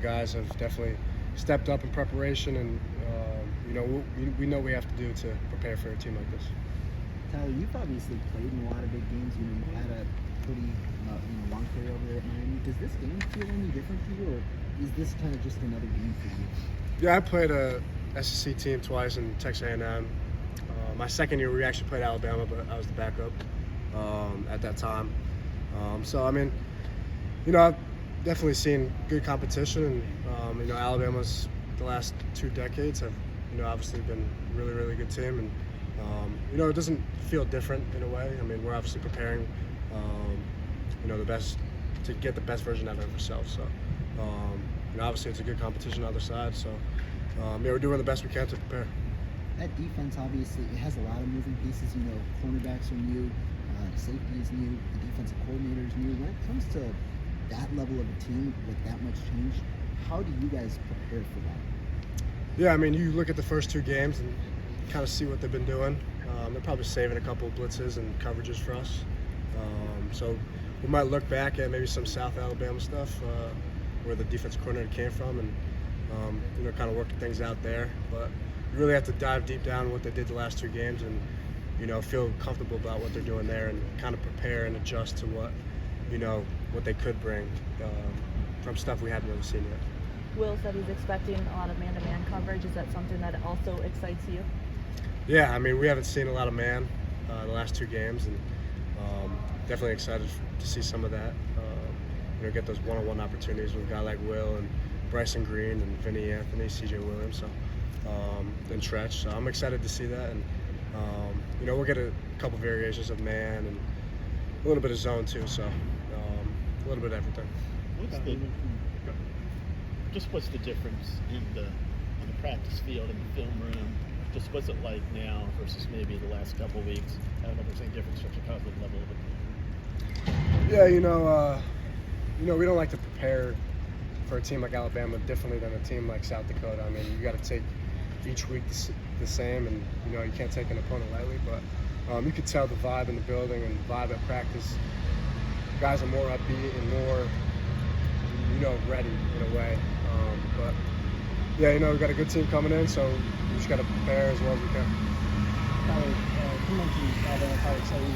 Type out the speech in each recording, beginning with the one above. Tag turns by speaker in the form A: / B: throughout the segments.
A: Guys have definitely stepped up in preparation, and we know we have to do to prepare for a team like this.
B: Tyler, you've obviously played in a lot of big games. You've had a pretty long career over there at Miami. Does this game feel any different to you, or is this kind of just another game for you?
A: Yeah, I played a SEC team twice in Texas A&M. My second year, we actually played Alabama, but I was the backup at that time. I've definitely seen good competition, and Alabama's the last 2 decades have obviously been a really, really good team, and it doesn't feel different in a way. I mean, we're obviously preparing the best to get the best version out of ourselves. So obviously it's a good competition on the other side, so we're doing the best we can to prepare.
B: That defense, obviously, it has a lot of moving pieces. Cornerbacks are new, safety is new, the defensive coordinator is new. When it comes to that level of a team with that much change, how do you guys prepare for that?
A: Yeah, I mean, you look at the first 2 games and kind of see what they've been doing. They're probably saving a couple of blitzes and coverages for us. So we might look back at maybe some South Alabama stuff where the defensive coordinator came from, and kind of working things out there. But you really have to dive deep down in what they did the last 2 games, and feel comfortable about what they're doing there, and kind of prepare and adjust to what they could bring from stuff we hadn't really seen yet.
C: Will said he's expecting a lot of man-to-man coverage. Is that something that also excites you?
A: Yeah, I mean, we haven't seen a lot of man the last 2 games, and definitely excited to see some of that. Get those one-on-one opportunities with a guy like Will and Bryson Green and Vinny Anthony, CJ Williams, and Tretch. So I'm excited to see that, and we'll get a couple variations of man and a little bit of zone too. So a little bit of everything.
D: What's the difference on the practice field and the film room? Just what's it like now versus maybe the last couple of weeks? I don't know if there's any difference because of the level of it.
A: Yeah, we don't like to prepare for a team like Alabama differently than a team like South Dakota. I mean, you got to take each week the same, and you can't take an opponent lightly. But you could tell the vibe in the building and the vibe at practice. Guys are more upbeat and more ready in a way. But yeah, we've got a good team coming in, so we just got to prepare as well as we can.
E: Tyler, you mentioned Alabama, how excited you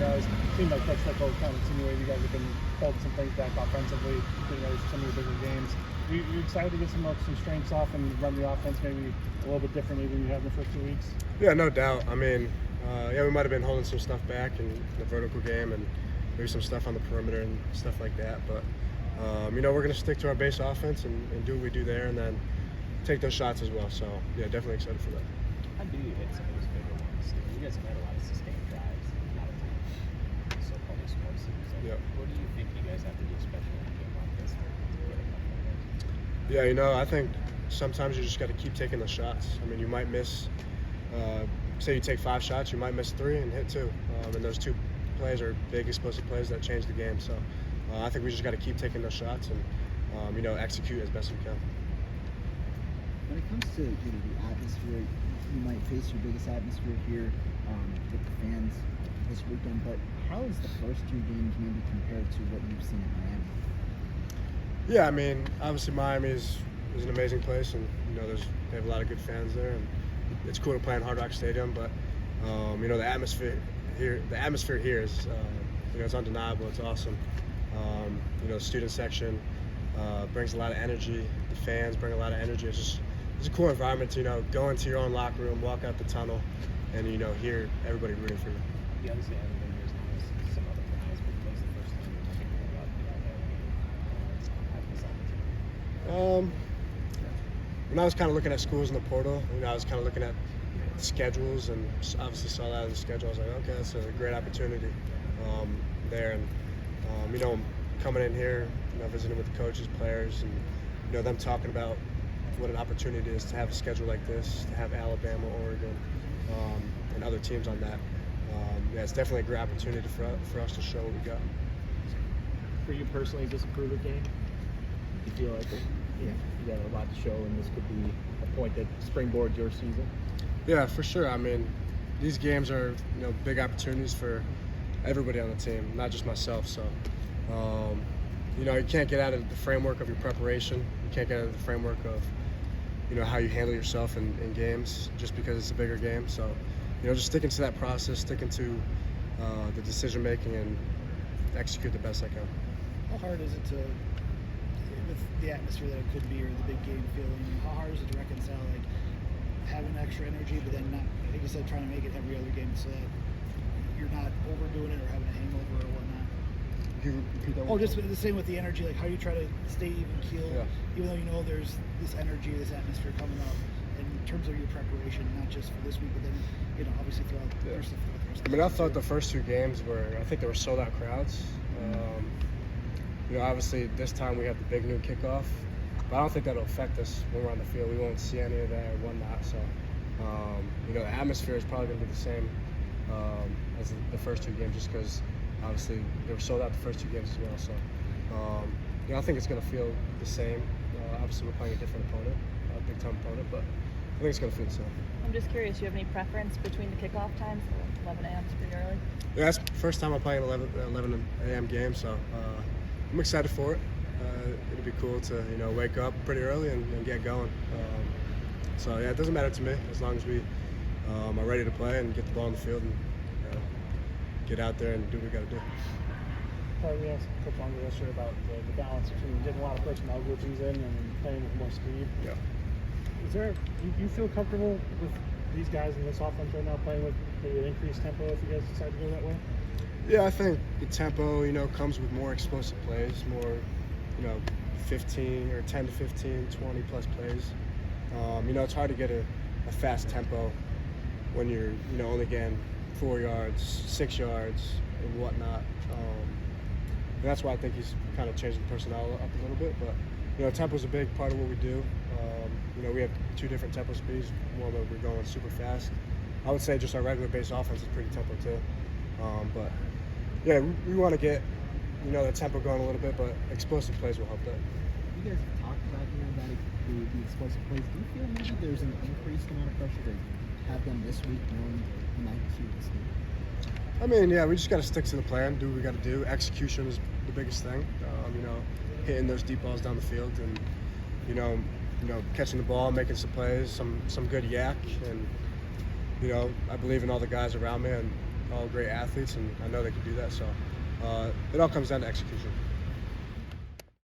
E: guys. It seemed like Coach Fickle kind of insinuated you guys have been holding some things back offensively, getting ready for some of your bigger games. You excited to get some strengths off and run the offense maybe a little bit differently than you have in the first 2 weeks?
A: Yeah, no doubt. I mean, we might have been holding some stuff back in the vertical game and maybe some stuff on the perimeter and stuff like that. But, we're going to stick to our base offense and do what we do there, and then take those shots as well. So, yeah, definitely excited for that.
F: How do you hit some of those bigger ones? You guys have had a lot of sustained drives, a lot of time, so-called explosive. So
A: Yep.
F: What do you think you guys have to do special in a game like this to get a couple of those?
A: Yeah, I think sometimes you just got to keep taking the shots. I mean, you might miss, say you take 5 shots, you might miss 3 and hit 2. And those 2 plays are big explosive plays that change the game. So I think we just got to keep taking those shots and, execute as best we can.
B: When it comes to the atmosphere, you might face your biggest atmosphere here with the fans this weekend, but how is the first 2 games maybe compared to what you've seen in Miami?
A: Yeah, I mean, obviously Miami is an amazing place, and they have a lot of good fans there, and it's cool to play in Hard Rock Stadium. But the atmosphere here is it's undeniable. It's awesome. The student section brings a lot of energy. The fans bring a lot of energy. It's a cool environment to go into your own locker room, walk out the tunnel, and hear everybody rooting for you.
F: You obviously haven't been here as long as some other guys, but when's the first time you're thinking about having this opportunity?
A: When I was kind of looking at schools in the portal, I was kind of looking at schedules, and obviously saw that in the schedule. I was like, okay, that's a great opportunity there, and coming in here, visiting with the coaches, players, and them talking about what an opportunity it is to have a schedule like this, to have Alabama, Oregon, and other teams on that. It's definitely a great opportunity for us to show what we got.
D: For you personally, is this a prove-it game? You feel like you got a lot to show, and this could be a point that springboards your season?
A: Yeah, for sure. I mean, these games are big opportunities for everybody on the team, not just myself. So, you know, you can't get out of the framework of your preparation. You can't get out of the framework of, you know, how you handle yourself in games just because it's a bigger game. So, you know, just sticking to that process, sticking to the decision making, and execute the best I can.
G: How hard is it to, with the atmosphere that it could be or the big game feeling, how hard is it to reconcile like having extra energy but then not, like you said, trying to make it every other game so that you're not overdoing it or having a hangover or whatnot?
A: Can you repeat that
G: Oh,
A: one?
G: just the same with the energy, like how you try to stay even keeled,
A: Yeah.
G: even though you know there's this energy, this atmosphere coming up in terms of your preparation, not just for this week, but then, you know, obviously throughout your stuff throughout the rest
A: I
G: of
A: mean, I
G: the
A: thought
G: season.
A: the first 2 games were, I think they were sold out crowds. You know, obviously this time we have the big new kickoff, but I don't think that'll affect us when we're on the field. We won't see any of that or whatnot. So, you know, the atmosphere is probably going to be the same as the first 2 games, just because obviously they were sold out the first 2 games as well. So, you know, I think it's going to feel the same. Obviously, we're playing a different opponent, a big time opponent, but I think it's going to feel the same.
C: I'm just curious, do you have any preference between the kickoff times? 11 a.m. is pretty early.
A: Yeah, that's the first time I'm playing an 11 a.m. game, so I'm excited for it. It'll be cool to, you know, wake up pretty early and get going. So yeah, it doesn't matter to me as long as we are ready to play and get the ball on the field and get out there and do what we got to do.
E: Probably we asked Coach Longer yesterday about the balance between getting a lot of personnel groupings in and playing with more speed.
A: Yeah.
E: Is there, do you feel comfortable with these guys in this offense right now playing with maybe an increased tempo if you guys decide to go that way?
A: Yeah, I think the tempo, you know, comes with more explosive plays, more, you know, 15 or 10 to 15, 20 plus plays. You know, it's hard to get a fast tempo when you're, you know, only getting 4 yards, 6 yards, and whatnot. And that's why I think he's kind of changing personnel up a little bit. But, you know, tempo's a big part of what we do. You know, we have 2 different tempo speeds. One where we're going super fast. I would say just our regular base offense is pretty tempo too. But yeah, we want to get, you know, the tempo going a little bit, but explosive plays will help that.
B: You guys have talked about, you know, that the explosive plays. Do you feel maybe there's an increased amount of pressure to have them this week, knowing the magnitude of this game?
A: I mean, yeah, we just got to stick to the plan, do what we got to do. Execution is the biggest thing. You know, hitting those deep balls down the field, and you know, catching the ball, making some plays, some good yak, and you know, I believe in all the guys around me and all great athletes, and I know they can do that. So it all comes down to execution.